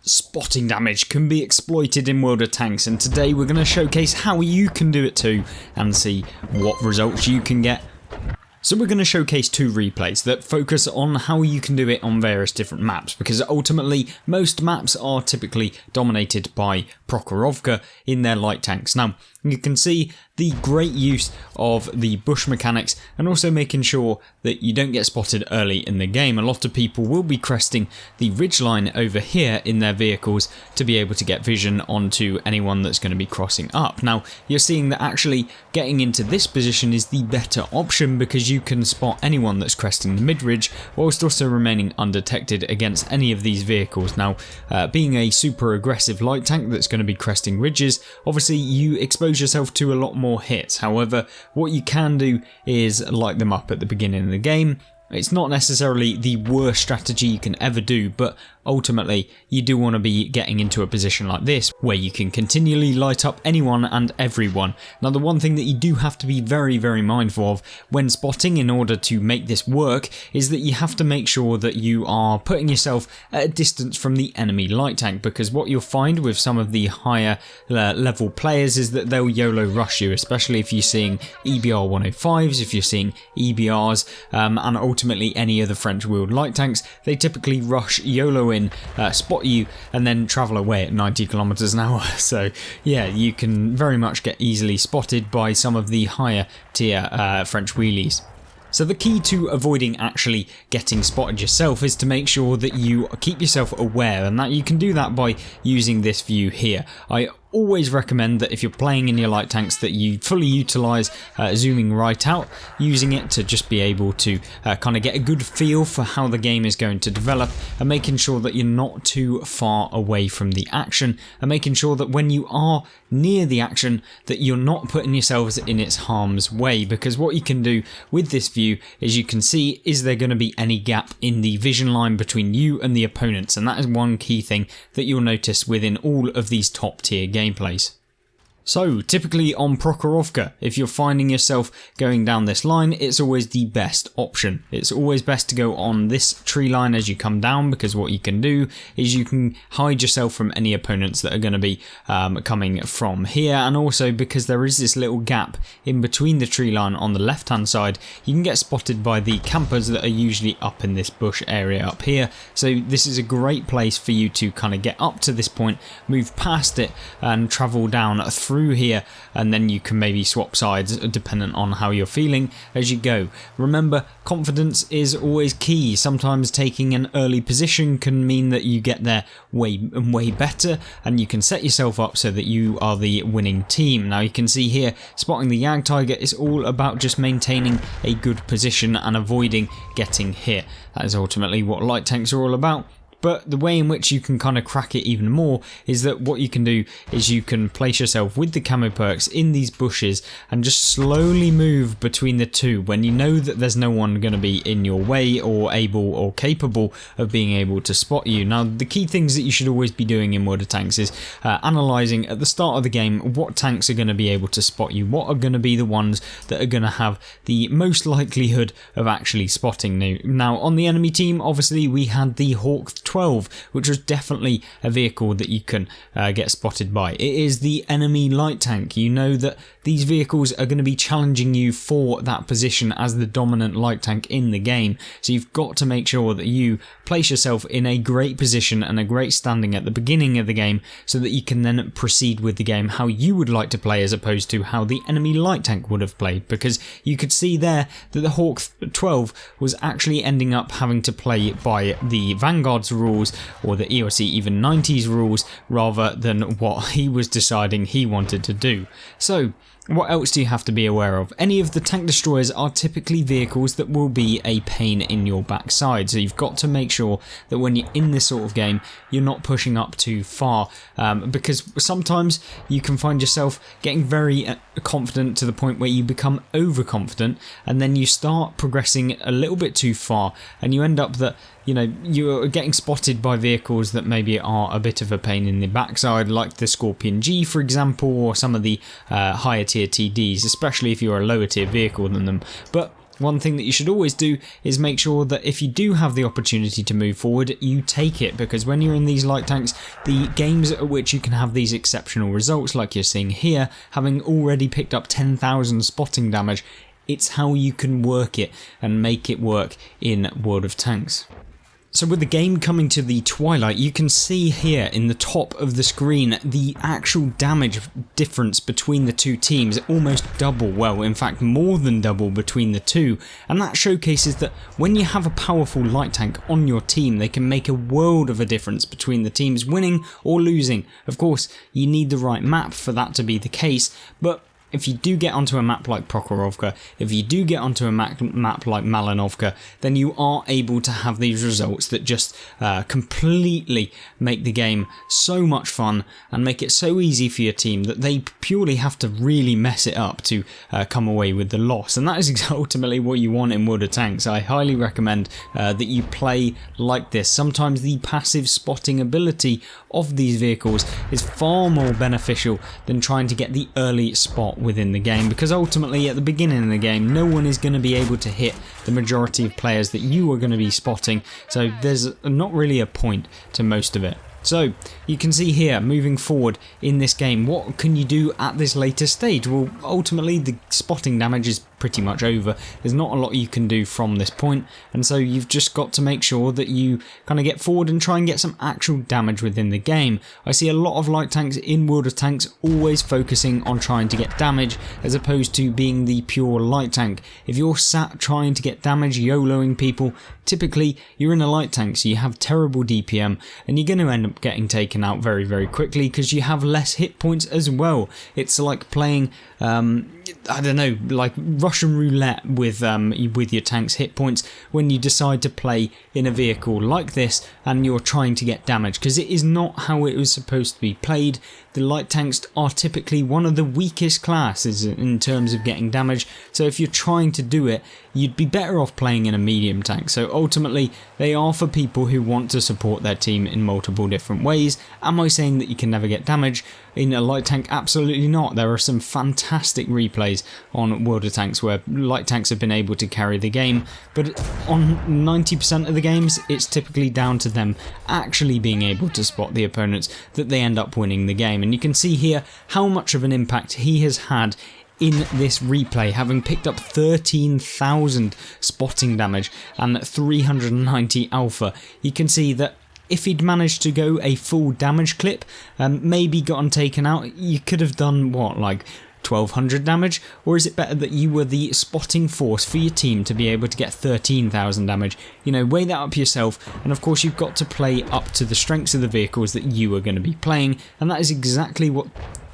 Spotting damage can be exploited in World of Tanks, and today we're going to showcase how you can do it too and see what results you can get. So we're going to showcase two replays that focus on how you can do it on various different maps, because ultimately most maps are typically dominated by Prokhorovka in their light tanks. Now you can see the great use of the bush mechanics and also making sure that you don't get spotted early in the game. A lot of people will be cresting the ridgeline over here in their vehicles to be able to get vision onto anyone that's going to be crossing up. Now you're seeing that actually getting into this position is the better option, because you can spot anyone that's cresting the mid-ridge whilst also remaining undetected against any of these vehicles. Now being a super aggressive light tank that's going to be cresting ridges, obviously you expose yourself to a lot more hits. However, what you can do is light them up at the beginning of the game. It's not necessarily the worst strategy you can ever do, but ultimately you do want to be getting into a position like this where you can continually light up anyone and everyone. Now the one thing that you do have to be very mindful of when spotting in order to make this work is that you have to make sure that you are putting yourself at a distance from the enemy light tank, because what you'll find with some of the higher level players is that they'll YOLO rush you, especially if you're seeing EBR 105s, if you're seeing EBRs and ultimately any other French wheeled light tanks. They typically rush YOLO in, spot you and then travel away at 90 kilometers an hour. So yeah, you can very much get easily spotted by some of the higher tier French wheelies. So the key to avoiding actually getting spotted yourself is to make sure that you keep yourself aware, and that you can do that by using this view here. I always recommend that if you're playing in your light tanks that you fully utilise zooming right out, using it to just be able to kind of get a good feel for how the game is going to develop, and making sure that you're not too far away from the action, and making sure that when you are near the action that you're not putting yourselves in its harm's way. Because what you can do with this view is you can see, is there going to be any gap in the vision line between you and the opponents, and that is one key thing that you'll notice within all of these top tier gameplays. So typically on Prokhorovka, if you're finding yourself going down this line, it's always the best option. It's always best to go on this tree line as you come down, because what you can do is you can hide yourself from any opponents that are going to be coming from here, and also because there is this little gap in between the tree line on the left hand side, you can get spotted by the campers that are usually up in this bush area up here. So this is a great place for you to kind of get up to this point, move past it and travel down through here, and then you can maybe swap sides dependent on how you're feeling as you go. Remember, confidence is always key. Sometimes taking an early position can mean that you get there way better, and you can set yourself up so that you are the winning team. Now you can see here, spotting the Yag Tiger is all about just maintaining a good position and avoiding getting hit. That is ultimately what light tanks are all about. But the way in which you can kind of crack it even more is that what you can do is you can place yourself with the camo perks in these bushes and just slowly move between the two when you know that there's no one going to be in your way or able or capable of being able to spot you. Now the key things that you should always be doing in World of Tanks is analysing at the start of the game what tanks are going to be able to spot you, what are going to be the ones that are going to have the most likelihood of actually spotting you. Now on the enemy team, obviously we had the Hawk 12, which was definitely a vehicle that you can get spotted by. It is the enemy light tank. You know that these vehicles are going to be challenging you for that position as the dominant light tank in the game. So you've got to make sure that you place yourself in a great position and a great standing at the beginning of the game, so that you can then proceed with the game how you would like to play, as opposed to how the enemy light tank would have played. Because you could see there that the Hawk 12 was actually ending up having to play by the Vanguard's rules, or the EOC even 90s rules, rather than what he was deciding he wanted to do. So what else do you have to be aware of? Any of the tank destroyers are typically vehicles that will be a pain in your backside, so you've got to make sure that when you're in this sort of game you're not pushing up too far, because sometimes you can find yourself getting very confident to the point where you become overconfident, and then you start progressing a little bit too far and you end up that you're getting spotted by vehicles that maybe are a bit of a pain in the backside, like the Scorpion G for example, or some of the higher tier TDs, especially if you're a lower tier vehicle than them. But one thing that you should always do is make sure that if you do have the opportunity to move forward, you take it, because when you're in these light tanks, the games at which you can have these exceptional results like you're seeing here, having already picked up 10,000 spotting damage, it's how you can work it and make it work in World of Tanks. So with the game coming to the twilight, you can see here in the top of the screen the actual damage difference between the two teams, almost double, well in fact more than double between the two, and that showcases that when you have a powerful light tank on your team, they can make a world of a difference between the teams winning or losing. Of course, you need the right map for that to be the case, but if you do get onto a map like Prokhorovka, if you do get onto a map like Malinovka, then you are able to have these results that just completely make the game so much fun and make it so easy for your team that they purely have to really mess it up to come away with the loss. And that is ultimately what you want in World of Tanks. I highly recommend that you play like this. Sometimes the passive spotting ability of these vehicles is far more beneficial than trying to get the early spot within the game, because ultimately at the beginning of the game no one is going to be able to hit the majority of players that you are going to be spotting, so there's not really a point to most of it. So you can see here, moving forward in this game, what can you do at this later stage? Well, ultimately the spotting damage is pretty much over. There's not a lot you can do from this point, and so you've just got to make sure that you kind of get forward and try and get some actual damage within the game. I see a lot of light tanks in World of Tanks always focusing on trying to get damage as opposed to being the pure light tank. If you're sat trying to get damage, YOLOing people, typically you're in a light tank, so you have terrible DPM and you're going to end up getting taken out very, very quickly because you have less hit points as well. It's like playing I don't know, like Russian roulette with your tank's hit points when you decide to play in a vehicle like this and you're trying to get damage, because it is not how it was supposed to be played. The light tanks are typically one of the weakest classes in terms of getting damage, so if you're trying to do it, you'd be better off playing in a medium tank. So ultimately they are for people who want to support their team in multiple different ways. Am I saying that you can never get damage in a light tank? Absolutely not. There are some fantastic replays on World of Tanks where light tanks have been able to carry the game, but on 90% of the games it's typically down to them actually being able to spot the opponents that they end up winning the game. And you can see here how much of an impact he has had in this replay, having picked up 13,000 spotting damage and 390 alpha. You can see that if he'd managed to go a full damage clip and maybe gotten taken out, you could have done what, like 1200 damage? Or is it better that you were the spotting force for your team to be able to get 13,000 damage? You know, weigh that up yourself, and of course you've got to play up to the strengths of the vehicles that you are going to be playing, and that is exactly what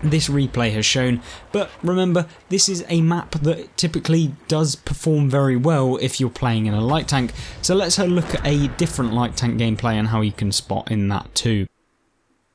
this replay has shown. But remember, this is a map that typically does perform very well if you're playing in a light tank, so let's have a look at a different light tank gameplay and how you can spot in that too.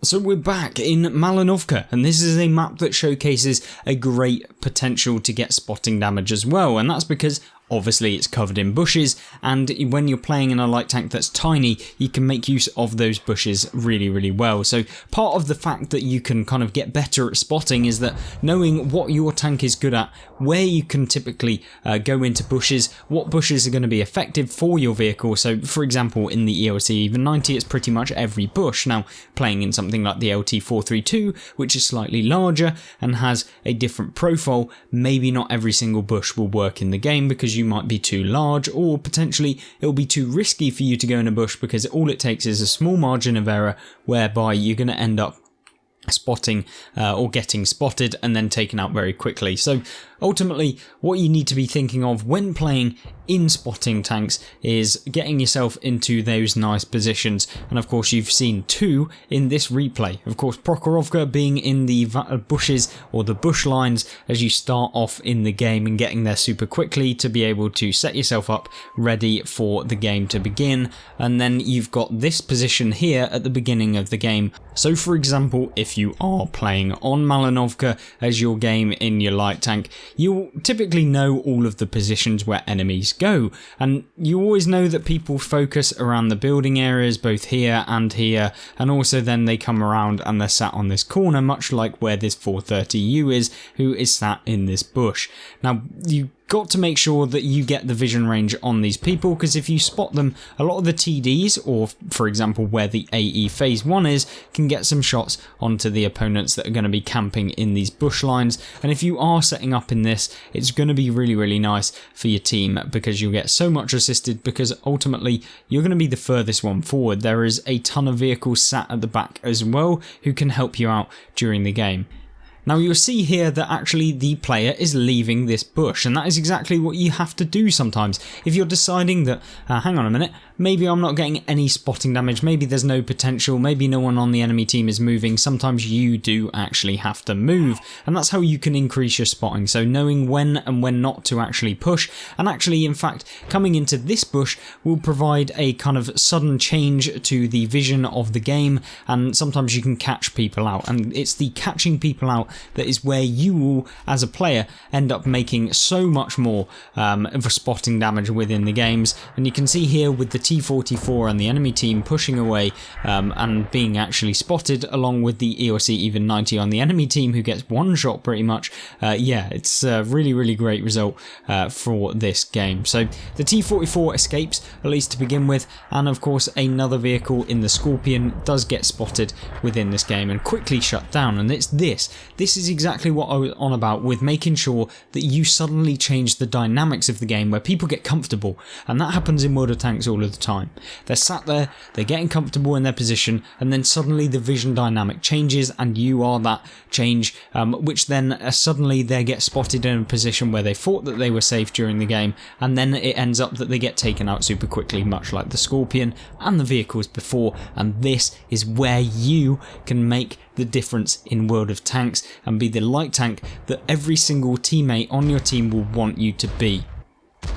So we're back in Malinovka, and this is a map that showcases a great potential to get spotting damage as well, and that's because obviously it's covered in bushes, and when you're playing in a light tank that's tiny, you can make use of those bushes really, really well. So part of the fact that you can kind of get better at spotting is that knowing what your tank is good at, where you can typically go into bushes, what bushes are going to be effective for your vehicle. So for example, in the ELC even 90, it's pretty much every bush. Now playing in something like the LT432, which is slightly larger and has a different profile, maybe not every single bush will work in the game because you might be too large, or potentially it'll be too risky for you to go in a bush because all it takes is a small margin of error whereby you're going to end up spotting or getting spotted and then taken out very quickly. So ultimately what you need to be thinking of when playing in spotting tanks is getting yourself into those nice positions, and of course you've seen two in this replay. Of course Prokhorovka being in the bushes or the bush lines as you start off in the game and getting there super quickly to be able to set yourself up ready for the game to begin, and then you've got this position here at the beginning of the game. So for example, if you are playing on Malinovka as your game in your light tank, you'll typically know all of the positions where enemies go, and you always know that people focus around the building areas both here, and also then they come around and they're sat on this corner, much like where this 430U is, who is sat in this bush. Now you got to make sure that you get the vision range on these people, because if you spot them, a lot of the TDs, or for example where the AE phase 1 is, can get some shots onto the opponents that are going to be camping in these bush lines. And if you are setting up in this, it's going to be really nice for your team, because you'll get so much assisted, because ultimately you're going to be the furthest one forward. There is a ton of vehicles sat at the back as well who can help you out during the game. Now you'll see here that actually the player is leaving this bush, and that is exactly what you have to do sometimes. If you're deciding that, hang on a minute, maybe I'm not getting any spotting damage, maybe there's no potential, maybe no one on the enemy team is moving, sometimes you do actually have to move, and that's how you can increase your spotting. So knowing when and when not to actually push, and actually in fact coming into this bush will provide a kind of sudden change to the vision of the game, and sometimes you can catch people out, and it's the catching people out that is where you will, as a player, end up making so much more of a spotting damage within the games. And you can see here with the T-44 and the enemy team pushing away and being actually spotted, along with the EOC even 90 on the enemy team, who gets one shot pretty much. Yeah, it's a really great result for this game. So the T-44 escapes, at least to begin with, and of course another vehicle in the Scorpion does get spotted within this game and quickly shut down. And it's this is exactly what I was on about, with making sure that you suddenly change the dynamics of the game where people get comfortable, and that happens in World of Tanks all of the time. They're sat there, they're getting comfortable in their position, and then suddenly the vision dynamic changes and you are that change, which then suddenly they get spotted in a position where they thought that they were safe during the game, and then it ends up that they get taken out super quickly, much like the Scorpion and the vehicles before. And this is where you can make the difference in World of Tanks and be the light tank that every single teammate on your team will want you to be.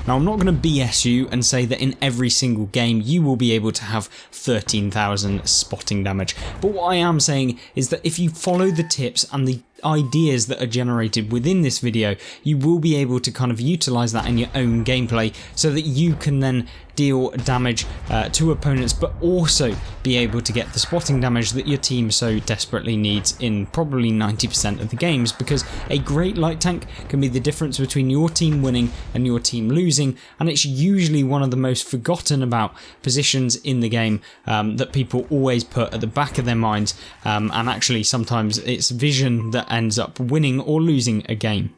Now I'm not going to BS you and say that in every single game you will be able to have 13,000 spotting damage, but what I am saying is that if you follow the tips and the ideas that are generated within this video, you will be able to kind of utilize that in your own gameplay, so that you can then deal damage to opponents, but also be able to get the spotting damage that your team so desperately needs in probably 90% of the games, because a great light tank can be the difference between your team winning and your team losing, and it's usually one of the most forgotten about positions in the game that people always put at the back of their minds, and actually sometimes it's vision that ends up winning or losing a game.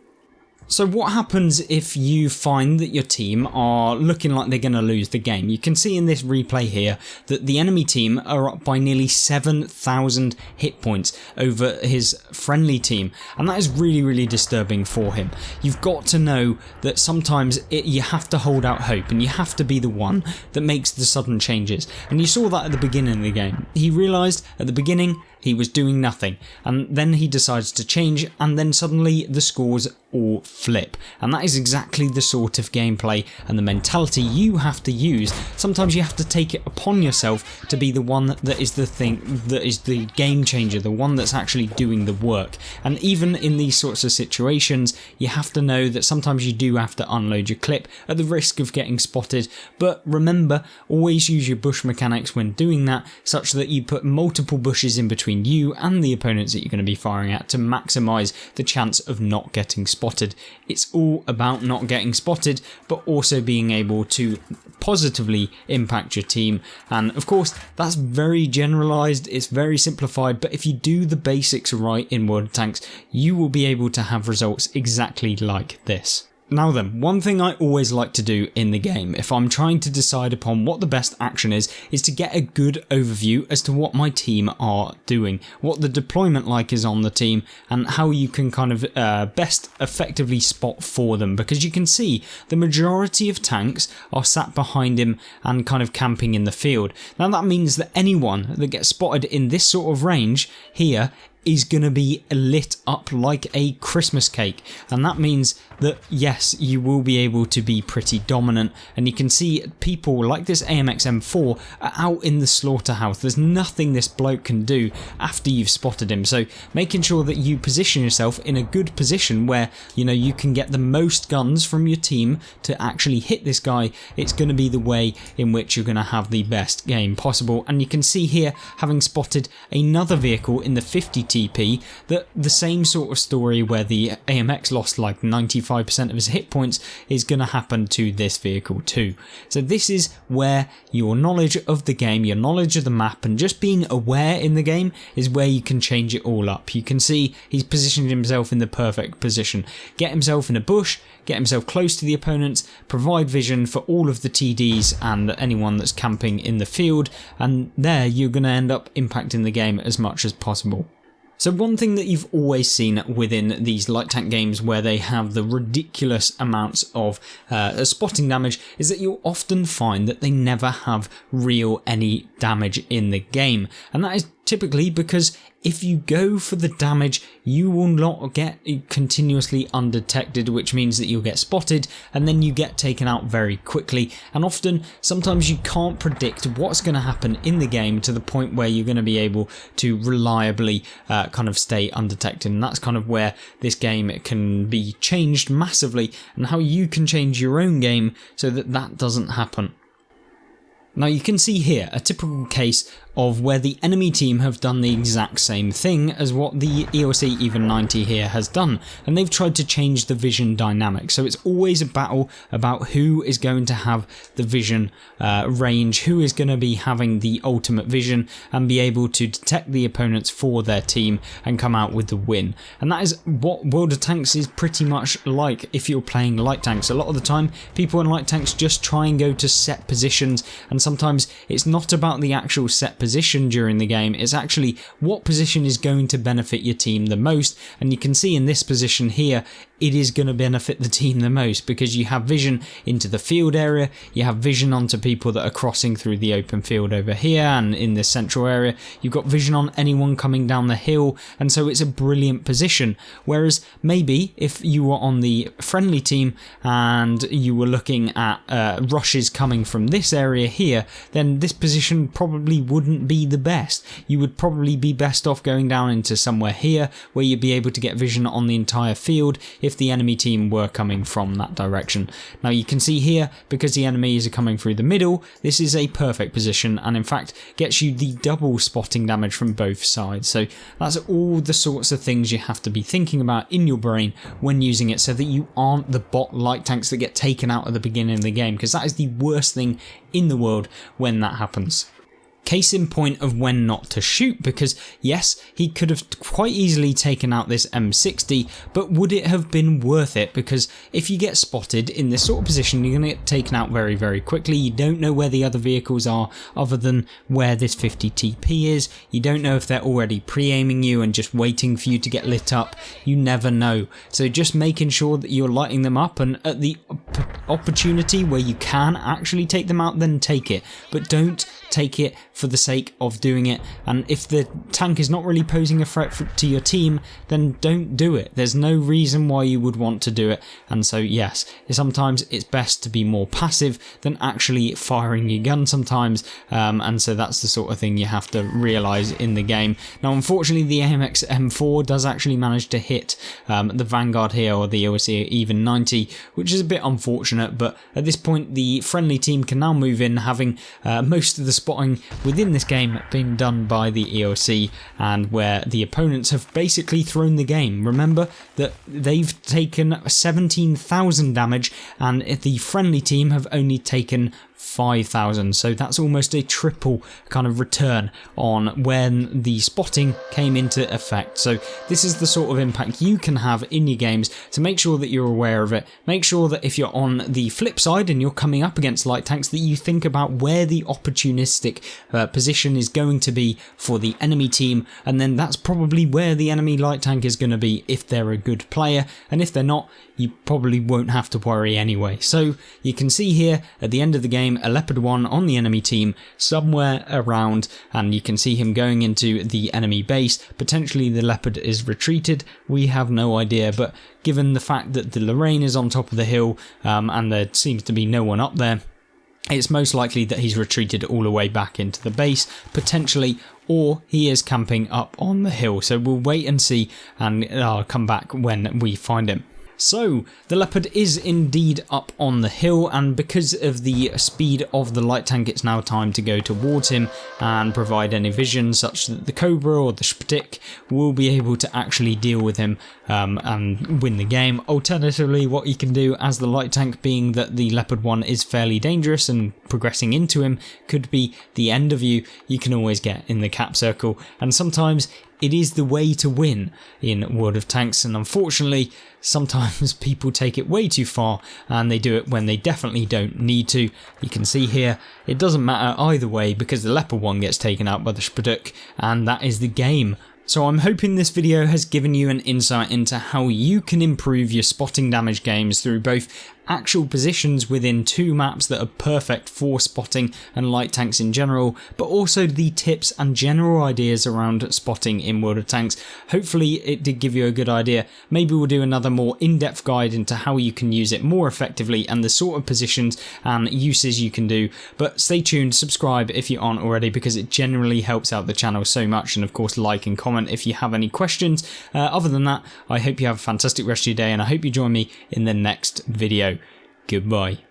So what happens if you find that your team are looking like they're going to lose the game? You can see in this replay here that the enemy team are up by nearly 7,000 hit points over his friendly team, and that is really disturbing for him. You've got to know that sometimes you have to hold out hope, and you have to be the one that makes the sudden changes. And you saw that at the beginning of the game. He realised at the beginning he was doing nothing, and then he decides to change, and then suddenly the scores all flip. And that is exactly the sort of gameplay and the mentality you have to use. Sometimes you have to take it upon yourself to be the one that is the thing, that is the game changer, the one that's actually doing the work. And even in these sorts of situations, you have to know that sometimes you do have to unload your clip at the risk of getting spotted. But remember, always use your bush mechanics when doing that, such that you put multiple bushes in between you and the opponents that you're going to be firing at to maximise the chance of not getting spotted. It's all about not getting spotted, but also being able to positively impact your team. And of course, that's very generalised, it's very simplified, but if you do the basics right in World of Tanks, you will be able to have results exactly like this. Now then, one thing I always like to do in the game, if I'm trying to decide upon what the best action is to get a good overview as to what my team are doing, what the deployment like is on the team, and how you can kind of best effectively spot for them, because you can see the majority of tanks are sat behind him and kind of camping in the field. Now that means that anyone that gets spotted in this sort of range here is going to be lit up like a Christmas cake, and that means that yes, you will be able to be pretty dominant. And you can see people like this AMX M4 are out in the slaughterhouse. There's nothing this bloke can do after you've spotted him, so making sure that you position yourself in a good position where you can get the most guns from your team to actually hit this guy, it's going to be the way in which you're going to have the best game possible. And you can see here, having spotted another vehicle in the 52 TP, that the same sort of story where the AMX lost like 95% of his hit points is going to happen to this vehicle too. So this is where your knowledge of the game, your knowledge of the map, and just being aware in the game is where you can change it all up. You can see he's positioned himself in the perfect position. Get himself in a bush, get himself close to the opponents, provide vision for all of the TDs and anyone that's camping in the field, and there you're going to end up impacting the game as much as possible. So one thing that you've always seen within these light tank games where they have the ridiculous amounts of spotting damage is that you'll often find that they never have real any damage in the game, and that is typically because if you go for the damage, you will not get continuously undetected, which means that you'll get spotted and then you get taken out very quickly. And often, sometimes you can't predict what's going to happen in the game to the point where you're going to be able to reliably kind of stay undetected. And that's kind of where this game can be changed massively, and how you can change your own game so that that doesn't happen. Now you can see here a typical case of where the enemy team have done the exact same thing as what the EOC Even 90 here has done, and they've tried to change the vision dynamic. So it's always a battle about who is going to have the vision range, who is going to be having the ultimate vision and be able to detect the opponents for their team and come out with the win. And that is what World of Tanks is pretty much like if you're playing light tanks. A lot of the time people in light tanks just try and go to set positions, and sometimes it's not about the actual set position during the game, it's actually what position is going to benefit your team the most. And you can see in this position here, it is going to benefit the team the most because you have vision into the field area, you have vision onto people that are crossing through the open field over here, and in this central area you've got vision on anyone coming down the hill, and so it's a brilliant position. Whereas maybe if you were on the friendly team and you were looking at rushes coming from this area here, then this position probably wouldn't be the best. You would probably be best off going down into somewhere here where you'd be able to get vision on the entire field if the enemy team were coming from that direction. Now you can see here, because the enemies are coming through the middle, this is a perfect position, and in fact gets you the double spotting damage from both sides. So that's all the sorts of things you have to be thinking about in your brain when using it, so that you aren't the bot light tanks that get taken out at the beginning of the game, because that is the worst thing in the world when that happens. Case in point of when not to shoot, because yes, he could have quite easily taken out this M60, but would it have been worth it? Because if you get spotted in this sort of position, you're going to get taken out very, very quickly. You don't know where the other vehicles are other than where this 50 TP is. You don't know if they're already pre-aiming you and just waiting for you to get lit up. You never know. So just making sure that you're lighting them up, and at the opportunity where you can actually take them out, then take it. But don't take it for the sake of doing it, and if the tank is not really posing a threat to your team, then don't do it. There's no reason why you would want to do it. And so yes, sometimes it's best to be more passive than actually firing your gun sometimes, and so that's the sort of thing you have to realise in the game. Now unfortunately the AMX M4 does actually manage to hit the Vanguard here, or the EOC Even 90, which is a bit unfortunate, but at this point the friendly team can now move in, having most of the spotting within this game being done by the EOC, and where the opponents have basically thrown the game. Remember that they've taken 17,000 damage and the friendly team have only taken 5,000, so that's almost a triple kind of return on when the spotting came into effect. So this is the sort of impact you can have in your games, so make sure that you're aware of it. Make sure that if you're on the flip side and you're coming up against light tanks, that you think about where the opportunistic position is going to be for the enemy team, and then that's probably where the enemy light tank is going to be if they're a good player, and if they're not, you probably won't have to worry anyway. So you can see here at the end of the game a Leopard 1 on the enemy team somewhere around, and you can see him going into the enemy base. Potentially the Leopard is retreated, we have no idea, but given the fact that the Lorraine is on top of the hill and there seems to be no one up there, it's most likely that he's retreated all the way back into the base, potentially, or he is camping up on the hill. So we'll wait and see, and I'll come back when we find him. So, the Leopard is indeed up on the hill, and because of the speed of the light tank, it's now time to go towards him and provide any vision such that the Cobra or the Sptik will be able to actually deal with him and win the game. Alternatively, what you can do as the light tank, being that the Leopard 1 is fairly dangerous and progressing into him could be the end of you, you can always get in the cap circle, and sometimes it is the way to win in World of Tanks, and unfortunately sometimes people take it way too far and they do it when they definitely don't need to. You can see here it doesn't matter either way because the Leopard 1 gets taken out by the Spdik, and that is the game. So I'm hoping this video has given you an insight into how you can improve your spotting damage games through both actual positions within two maps that are perfect for spotting and light tanks in general, but also the tips and general ideas around spotting in World of Tanks. Hopefully it did give you a good idea. Maybe we'll do another more in-depth guide into how you can use it more effectively and the sort of positions and uses you can do. But stay tuned, subscribe if you aren't already, because it generally helps out the channel so much, and of course like and comment if you have any questions. Other than that, I hope you have a fantastic rest of your day, and I hope you join me in the next video. Goodbye.